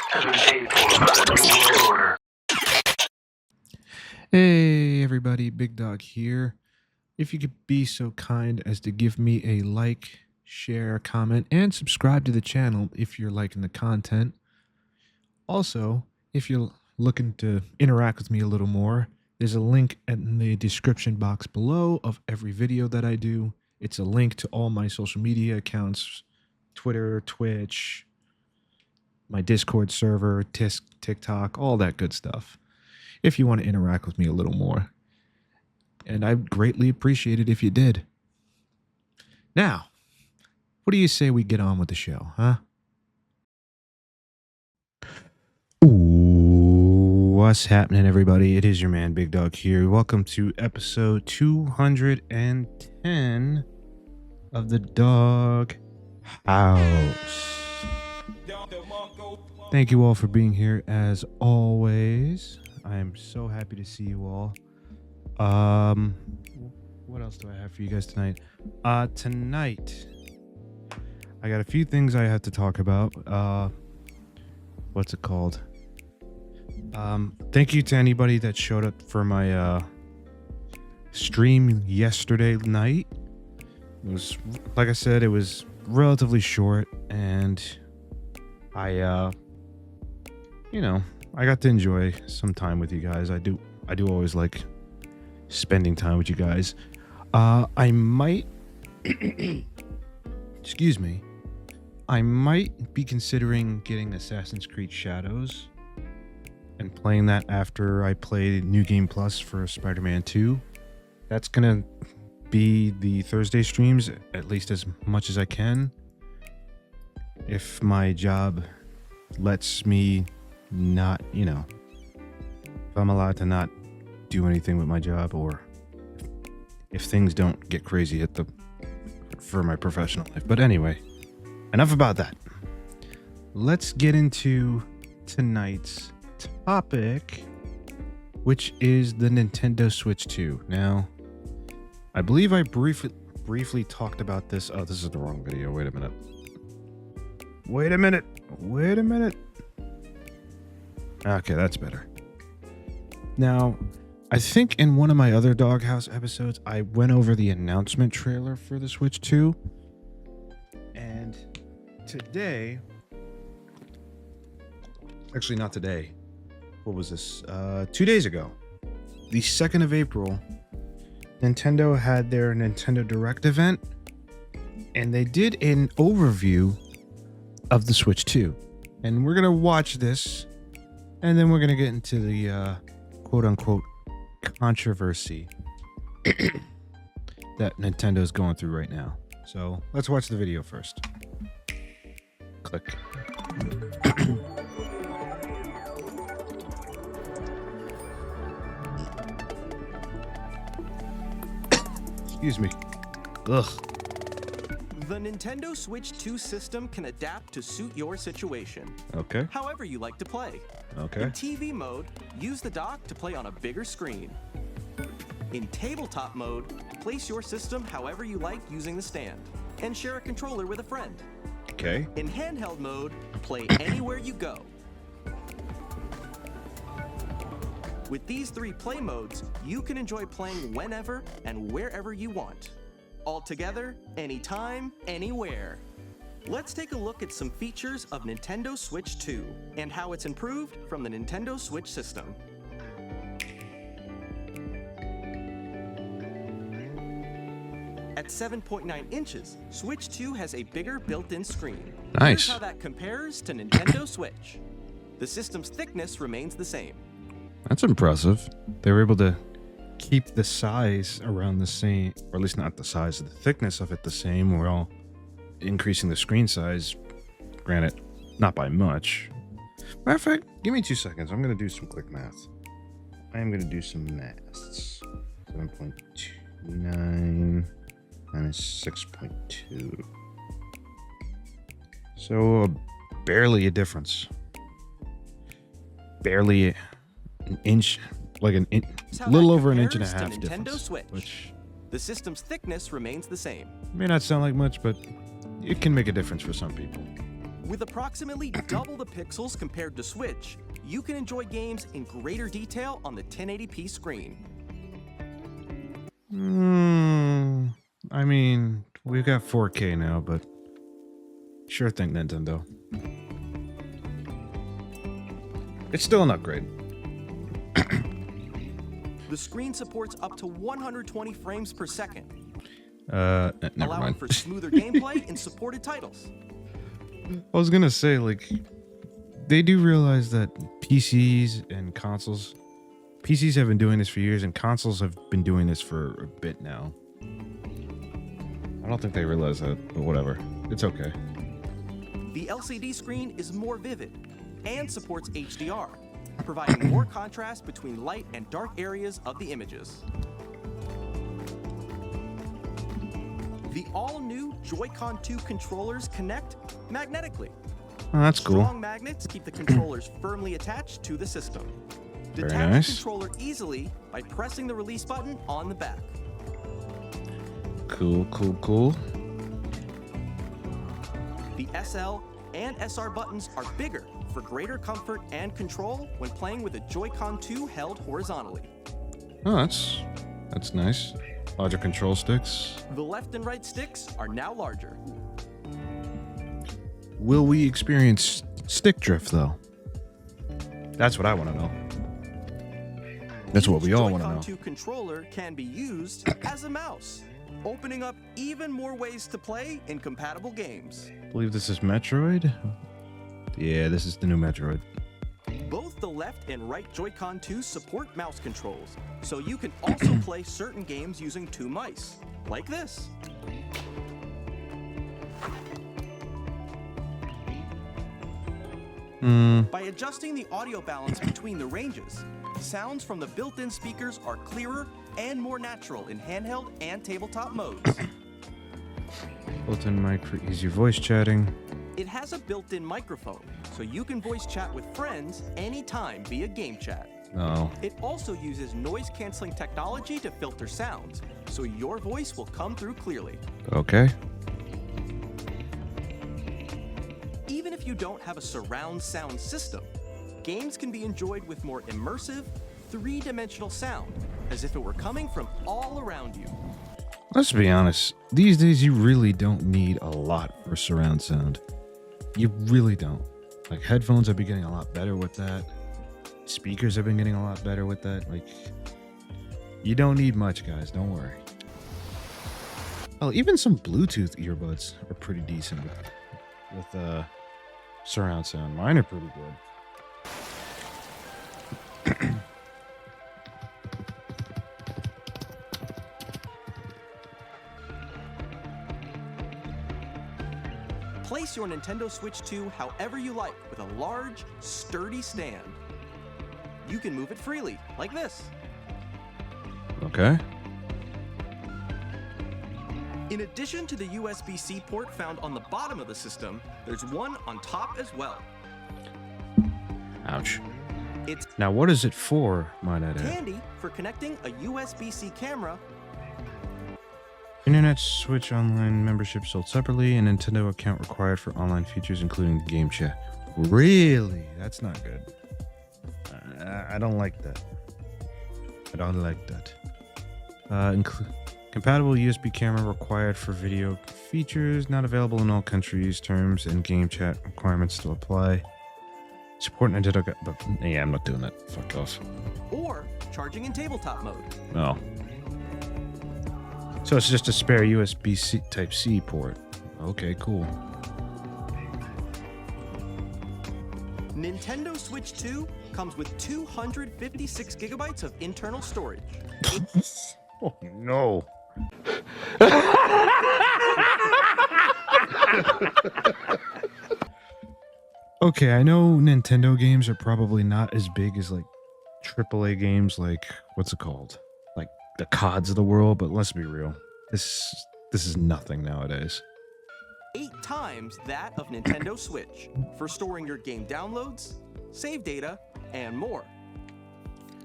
has been paid for by the New World Order. Hey everybody, Big Dog here. If you could be so kind as to give me a like, share, comment, and subscribe to the channel if you're liking the content. Also, if you're looking to interact with me a little more, there's a link in the description box below of every video that I do. It's a link to all my social media accounts, Twitter, Twitch, my Discord server, TikTok, all that good stuff, if you want to interact with me a little more. And I'd greatly appreciate it if you did. Now, what do you say we get on with the show, huh? Ooh, what's happening, everybody? It is your man, Big Dog here. Welcome to episode 210 of the Dog House. Thank you all for being here, as always. I am so happy to see you all. What else do I have for you guys tonight? Tonight, I got a few things I have to talk about. What's it called? Thank you to anybody that showed up for my stream yesterday night. It was, like I said, it was relatively short, and I got to enjoy some time with you guys. I do always like spending time with you guys. I might excuse me. I might be considering getting Assassin's Creed Shadows and playing that after I play New Game Plus for Spider-Man 2. That's gonna be the Thursday streams, at least as much as I can. If my job lets me not, if I'm allowed to not do anything with my job, or if things don't get crazy for my professional life. But anyway, enough about that. Let's get into tonight's topic, which is the Nintendo Switch 2. Now, I believe I briefly talked about this. Oh, this is the wrong video. Wait a minute. Okay, that's better. Now, I think in one of my other Doghouse episodes, I went over the announcement trailer for the Switch 2. And today, actually not today, what was this? 2 days ago, the 2nd of April, Nintendo had their Nintendo Direct event, and they did an overview of the Switch 2. And we're going to watch this, and then we're going to get into the quote-unquote controversy that Nintendo's going through right now. So let's watch the video first. Click. Excuse me. Ugh. The Nintendo Switch 2 system can adapt to suit your situation. Okay. However you like to play. Okay. In TV mode, use the dock to play on a bigger screen. In tabletop mode, place your system however you like using the stand, and share a controller with a friend. Okay. In handheld mode, play anywhere you go. With these 3 play modes, you can enjoy playing whenever and wherever you want. All together, anytime, anywhere. Let's take a look at some features of Nintendo Switch 2 and how it's improved from the Nintendo Switch system. At 7.9 inches, Switch 2 has a bigger built-in screen. Nice. Here's how that compares to Nintendo Switch. The system's thickness remains the same. That's impressive. They were able to keep the size around the same, or at least not the size, the thickness of it the same, while increasing the screen size. Granted, not by much. Matter of fact, give me 2 seconds. I'm going to do some quick math. I am going to do some maths. 7.29 minus 6.2. So, barely a difference. Barely an inch, like a little over an inch and a half Nintendo difference. Switch. Which The system's thickness remains the same. may not sound like much, but it can make a difference for some people. With approximately double the pixels compared to Switch, you can enjoy games in greater detail on the 1080p screen. I mean, we've got 4K now, but sure thing, Nintendo. It's still an upgrade. The screen supports up to 120 frames per second, Never allowing mind. for smoother gameplay in supported titles. I was gonna say, like, they do realize that PCs and consoles, PCs have been doing this for years, and consoles have been doing this for a bit now. I don't think they realize that, but whatever. It's okay. The LCD screen is more vivid and supports HDR, providing more contrast between light and dark areas of the images. The all-new Joy-Con 2 controllers connect magnetically. Oh, that's cool. Strong magnets keep the controllers firmly attached to the system. Very Detach nice. the controller easily by pressing the release button on the back. Cool, cool, cool. The SL and SR buttons are bigger for greater comfort and control when playing with a Joy-Con 2 held horizontally. Oh, that's nice. Larger control sticks. The left and right sticks are now larger. Will we experience stick drift, though? That's what I want to know. That's what we all want to Joy-Con know. 2 controller can be used as a mouse, opening up even more ways to play in compatible games. I believe this is Metroid. Yeah, this is the new Metroid. Both the left and right Joy-Con 2 support mouse controls, so you can also play certain games using two mice, like this. By adjusting the audio balance between the ranges, sounds from the built-in speakers are clearer and more natural in handheld and tabletop modes. Built-in mic for easy voice chatting. It has a built-in microphone, so you can voice chat with friends anytime via game chat. No. It also uses noise-canceling technology to filter sounds, so your voice will come through clearly. Okay. Even if you don't have a surround sound system, games can be enjoyed with more immersive, three-dimensional sound, as if it were coming from all around you. Let's be honest. These days, you really don't need a lot for surround sound. You really don't. Like, headphones have been getting a lot better with that. Speakers have been getting a lot better with that. Like, you don't need much, guys. Don't worry. Oh, even some Bluetooth earbuds are pretty decent with surround sound. Mine are pretty good. Place your Nintendo Switch 2 however you like with a large, sturdy stand. You can move it freely, like this. Okay. In addition to the USB-C port found on the bottom of the system, there's one on top as well. Ouch. It's Now, what is it for, might I add? handy for connecting a USB-C camera. Internet Switch Online membership sold separately, and Nintendo account required for online features, including game chat. Really? That's not good. I don't like that. I don't like that. Compatible USB camera required for video features. Not available in all countries. Terms and game chat requirements still apply. Support Nintendo. But yeah, I'm not doing that. Fuck off. Or charging in tabletop mode. No. So it's just a spare USB-C Type-C port. Okay, cool. Nintendo Switch 2 comes with 256 gigabytes of internal storage. Oh no. Okay, I know Nintendo games are probably not as big as like AAA games like what's it called? Like the CODs of the world, but let's be real. This is nothing nowadays. 8 times that of Nintendo Switch for storing your game downloads, save data, and more.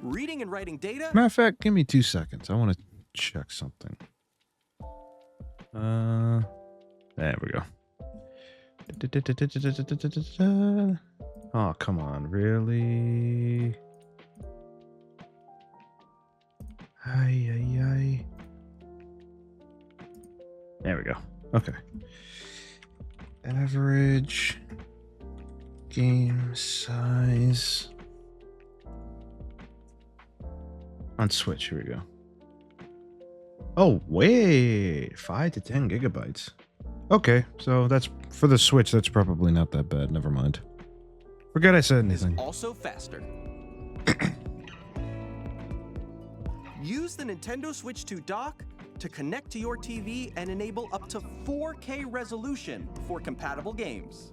Reading and writing data. Matter of fact, give me 2 seconds. I want to check something. There we go. Oh, come on, really? Ay. There we go. Okay. Average game size on Switch. Here we go. Oh, wait. 5 to 10 gigabytes. Okay, so that's for the Switch. That's probably not that bad. Never mind. Forget I said anything. Also faster. Use the Nintendo Switch 2 dock to connect to your TV and enable up to 4K resolution for compatible games.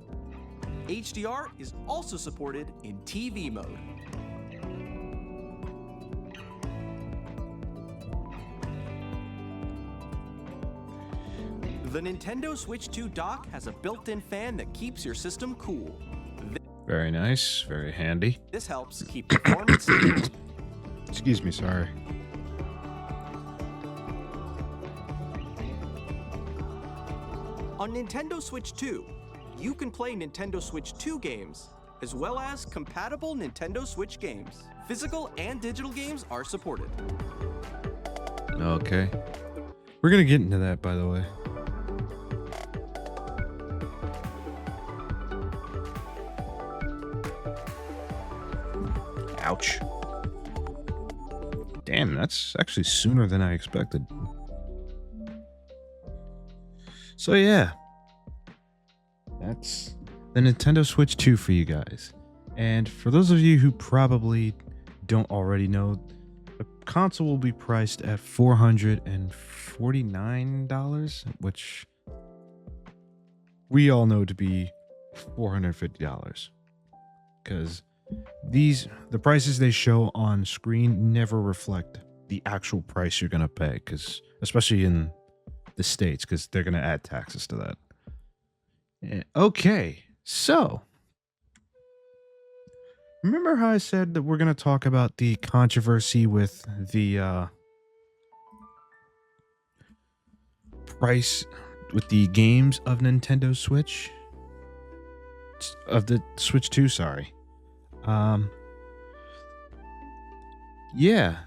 HDR is also supported in TV mode. The Nintendo Switch 2 dock has a built-in fan that keeps your system cool. Very nice, very handy. This helps keep performance stable. Excuse me, sorry. On Nintendo Switch 2, you can play Nintendo Switch 2 games, as well as compatible Nintendo Switch games. Physical and digital games are supported. Okay. We're gonna get into that, by the way. Ouch. Damn, that's actually sooner than I expected. So yeah, that's the Nintendo Switch 2 for you guys. And for those of you who probably don't already know, the console will be priced at $449, which we all know to be $450. Because the prices they show on screen never reflect the actual price you're gonna pay, because especially in the States, because they're gonna add taxes to that. Okay, so remember how I said that we're gonna talk about the controversy with the price with the games of Nintendo Switch, of the Switch 2, sorry. Yeah.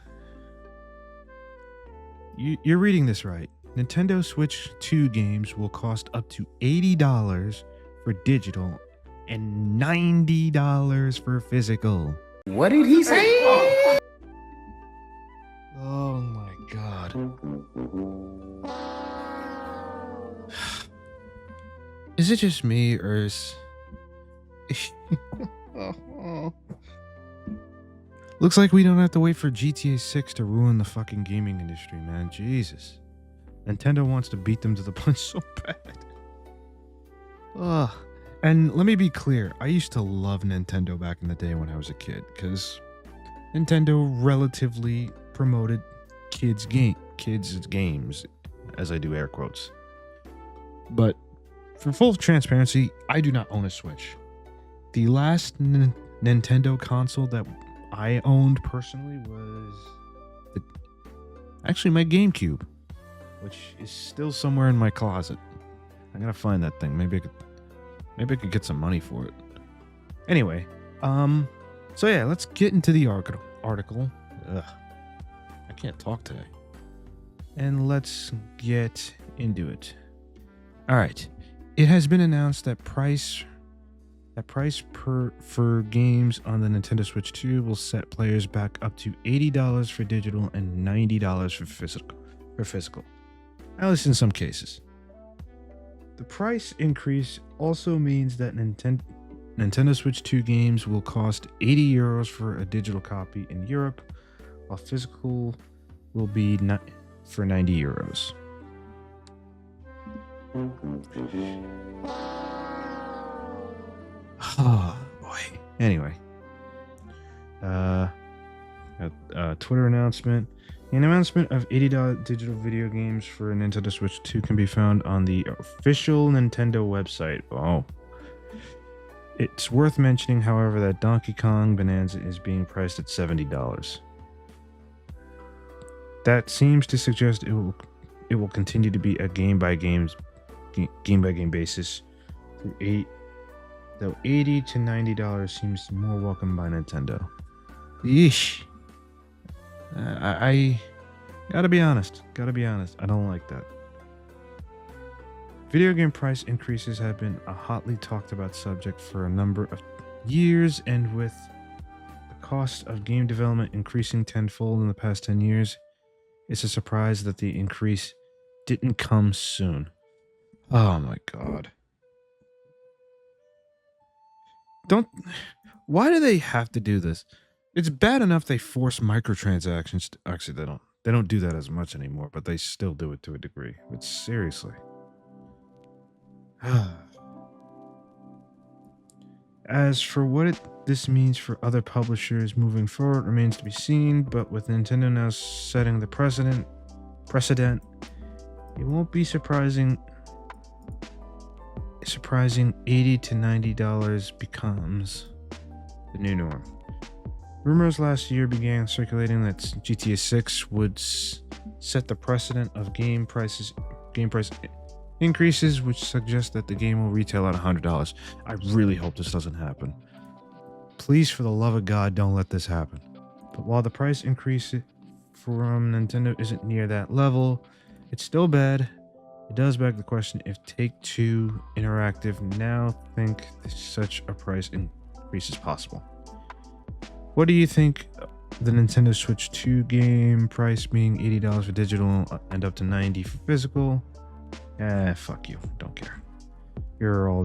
You're reading this right. Nintendo Switch 2 games will cost up to $80 for digital and $90 for physical. What did he say? Oh my god. Is it just me, or is... Looks like we don't have to wait for GTA 6 to ruin the fucking gaming industry, man. Jesus. Nintendo wants to beat them to the punch so bad. Ugh. And let me be clear, I used to love Nintendo back in the day when I was a kid, because Nintendo relatively promoted kids' games, as I do air quotes. But for full transparency, I do not own a Switch. The last Nintendo console that I owned personally was actually my GameCube, which is still somewhere in my closet. I gotta find that thing. Maybe I could get some money for it. Anyway, so yeah, let's get into the article. Ugh, I can't talk today. And let's get into it. All right, it has been announced that price for games on the Nintendo Switch 2 will set players back up to $80 for digital and $90 for physical. At least in some cases. The price increase also means that Nintendo Switch 2 games will cost €80 for a digital copy in Europe, while physical will be for €90. Oh boy. Anyway, Twitter announcement. The announcement of $80 digital video games for Nintendo Switch 2 can be found on the official Nintendo website. Oh. It's worth mentioning, however, that Donkey Kong Bonanza is being priced at $70. That seems to suggest it will continue to be a game by game basis though $80 to $90 seems more welcome by Nintendo. Yeesh. I gotta be honest. I don't like that. Video game price increases have been a hotly talked about subject for a number of years, and with the cost of game development increasing tenfold in the past 10 years, it's a surprise that the increase didn't come soon. Oh my god. Why do they have to do this? It's bad enough they force microtransactions. Actually, they don't do that as much anymore, but they still do it to a degree. But seriously. As for what this means for other publishers moving forward remains to be seen, but with Nintendo now setting the precedent, it won't be surprising $80 to $90 becomes the new norm. Rumors last year began circulating that GTA 6 would set the precedent of game price increases, which suggests that the game will retail at $100. I really hope this doesn't happen. Please, for the love of God, don't let this happen. But while the price increase from Nintendo isn't near that level, it's still bad. It does beg the question if Take-Two Interactive now think such a price increase is possible. What do you think the Nintendo Switch 2 game price being $80 for digital and up to $90 for physical? Fuck you. Don't care. Here are all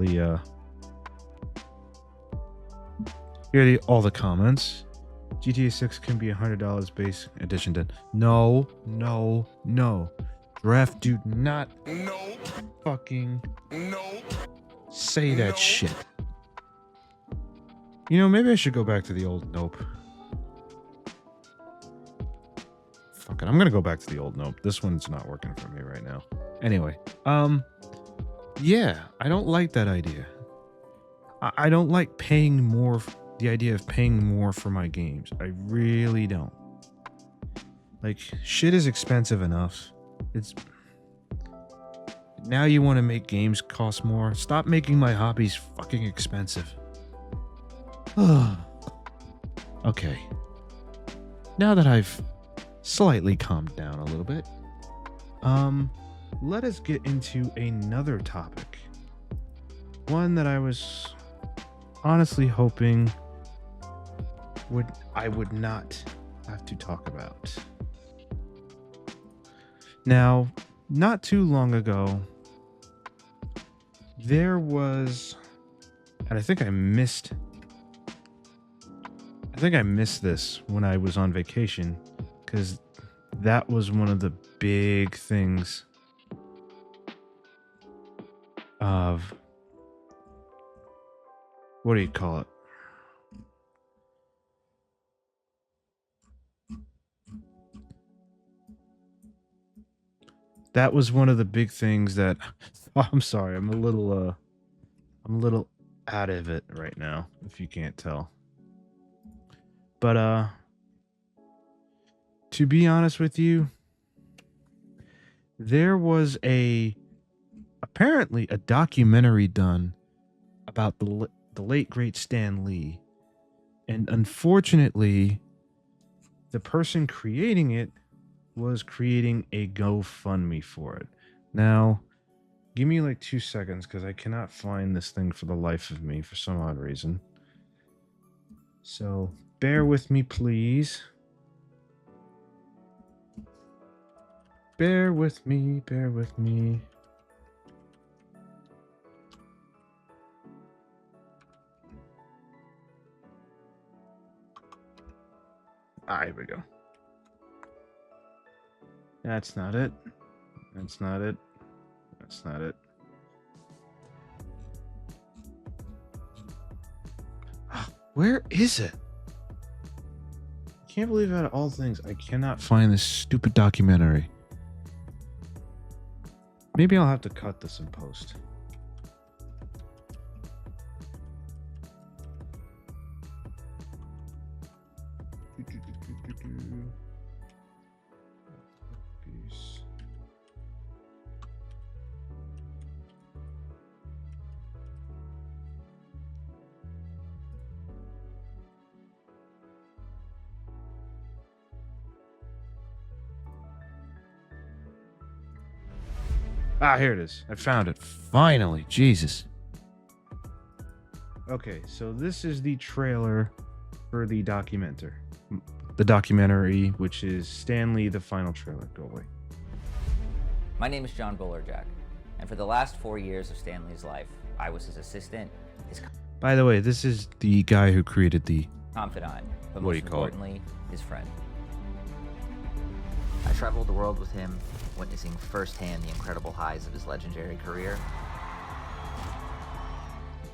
the comments. GTA 6 can be $100 base edition then. No. Draft, do not fucking say that shit. You know, maybe I should go back to the old nope. Fuck it, I'm gonna go back to the old nope. This one's not working for me right now. Anyway, yeah, I don't like that idea. I don't like paying more, the idea of paying more for my games. I really don't. Like, shit is expensive enough. It's now you want to make games cost more. Stop making my hobbies fucking expensive. Okay. Now that I've slightly calmed down a little bit, let us get into another topic. One that I was honestly hoping I would not have to talk about. Now, not too long ago, there was, and I think I missed this when I was on vacation, because that was one of the big things of, what do you call it? That was one of the big things that, oh, I'm sorry, I'm a little out of it right now, if you can't tell. But to be honest with you, there was apparently a documentary done about the late great Stan Lee, and unfortunately, the person creating it was creating a GoFundMe for it. Now, give me like 2 seconds because I cannot find this thing for the life of me for some odd reason. So bear with me, please. Bear with me. Here we go. That's not it. Where is it? I can't believe out of all things, I cannot find this stupid documentary. Maybe I'll have to cut this in post. Ah, here it is. I found it. Finally. Jesus. Okay, so this is the trailer for the documentary. The documentary, which is Stanley, the final trailer. Go away. My name is John Bullerjack, and for the last 4 years of Stanley's life, I was his assistant, his By the way, this is the guy who created the... confidant, but What do most you call it? importantly, his friend. I traveled the world with him, witnessing firsthand the incredible highs of his legendary career,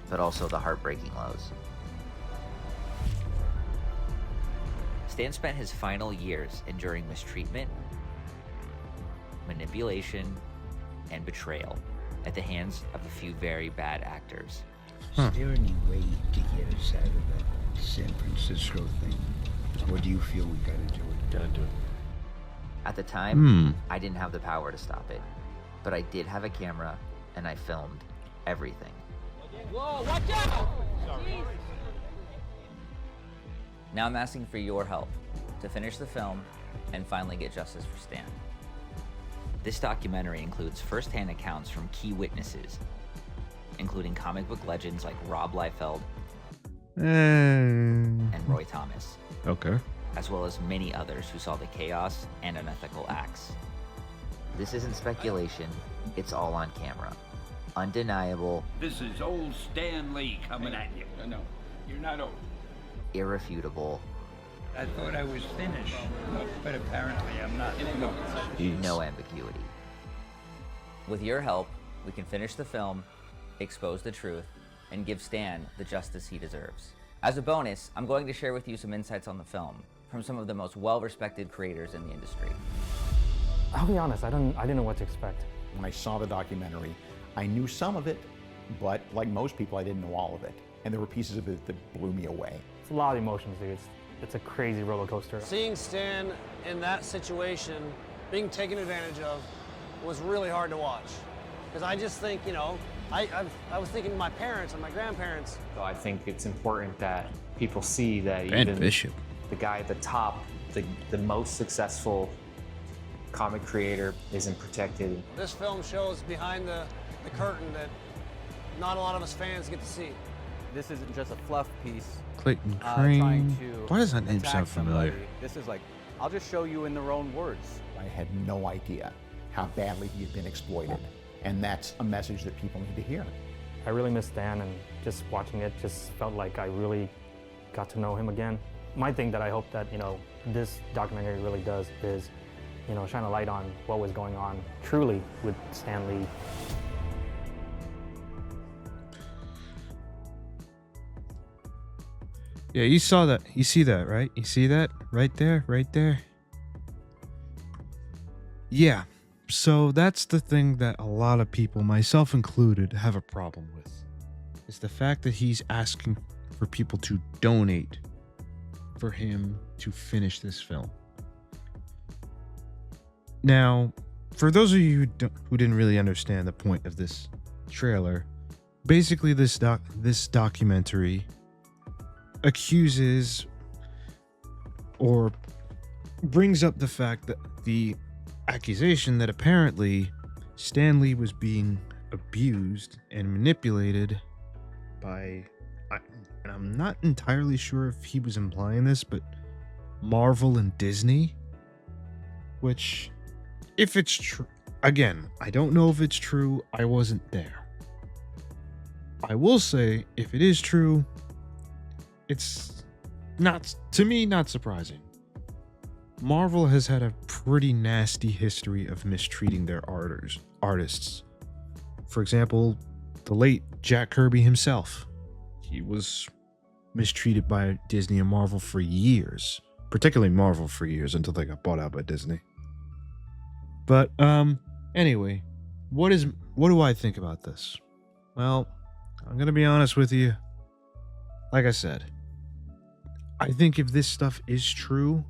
but also the heartbreaking lows. Stan spent his final years enduring mistreatment, manipulation, and betrayal at the hands of a few very bad actors. Huh. Is there any way to get us out of that San Francisco thing? Or do you feel we gotta do it? Gotta do it. At the time, I didn't have the power to stop it, but I did have a camera, and I filmed everything. Whoa, watch out! Now I'm asking for your help to finish the film and finally get justice for Stan. This documentary includes first-hand accounts from key witnesses, including comic book legends like Rob Liefeld and Roy Thomas, Okay. as well as many others who saw the chaos and unethical acts. This isn't speculation, it's all on camera. Undeniable, This is old Stan Lee coming at you. No, you're not old. irrefutable, I thought I was finished, but apparently I'm not. no ambiguity. With your help, we can finish the film, expose the truth, and give Stan the justice he deserves. As a bonus, I'm going to share with you some insights on the film from some of the most well-respected creators in the industry. I'll be honest, I didn't know what to expect. When I saw the documentary, I knew some of it, but like most people, I didn't know all of it. And there were pieces of it that blew me away. It's a lot of emotions, dude. It's a crazy roller coaster. Seeing Stan in that situation, being taken advantage of, was really hard to watch. Because I just think, you know, I was thinking of my parents and my grandparents. So I think it's important that people see that Ben even Bishop. the guy at the top, the most successful comic creator, isn't protected. This film shows behind the curtain that not a lot of us fans get to see. This isn't just a fluff piece. Clayton Trying Crane. to Why does that name attack sound familiar? somebody. This is like, I'll just show you in their own words. I had no idea how badly he had been exploited. And that's a message that people need to hear. I really miss Stan, and just watching it just felt like I really got to know him again. My thing that I hope that, you know, this documentary really does is, you know, shine a light on what was going on truly with Stan Lee. Yeah, you saw that. You see that, right? You see that? Right there, right there. Yeah. So that's the thing that a lot of people, myself included, have a problem with. Is the fact that he's asking for people to donate for him to finish this film. Now, for those of you who didn't really understand the point of this trailer, basically this documentary accuses or brings up the fact that the accusation that apparently Stan Lee was being abused and manipulated by, and I'm not entirely sure if he was implying this, but Marvel and Disney, which, if it's true, again, I don't know if it's true. I wasn't there. I will say, if it is true, it's not, to me, not surprising. Marvel has had a pretty nasty history of mistreating their artists. For example, the late Jack Kirby himself. He was mistreated by Disney and Marvel for years. Particularly Marvel for years until they got bought out by Disney. But, anyway, what do I think about this? Well, I'm gonna be honest with you. Like I said, I think if this stuff is true,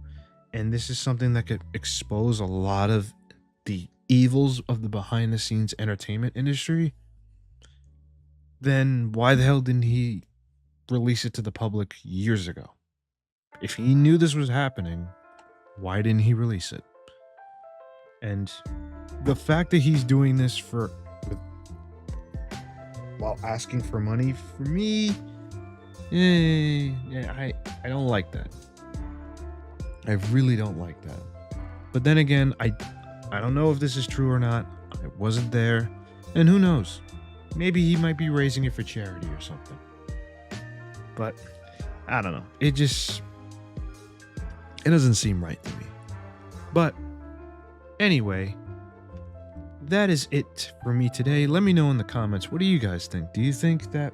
and this is something that could expose a lot of the evils of the behind-the-scenes entertainment industry, then why the hell didn't he release it to the public years ago? If he knew this was happening, why didn't he release it? And the fact that he's doing this while asking for money, for me, I don't like that. I really don't like that. But then again, I don't know if this is true or not. I wasn't there, and who knows? Maybe he might be raising it for charity or something. But I don't know. It doesn't seem right to me. But anyway, that is it for me today. Let me know in the comments, what do you guys think? Do you think that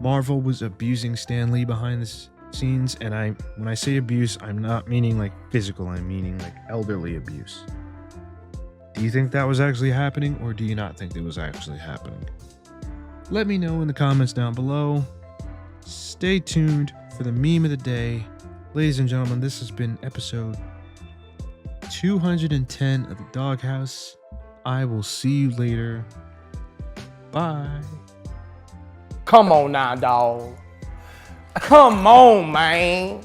Marvel was abusing Stan Lee behind the scenes? And when I say abuse, I'm not meaning like physical, I'm meaning like elderly abuse. Do you think that was actually happening, or do you not think it was actually happening? Let me know in the comments down below. Stay tuned for the meme of the day. Ladies and gentlemen, this has been episode 210 of the Doghouse. I will see you later. Bye. Come on now, dog. Come on, man.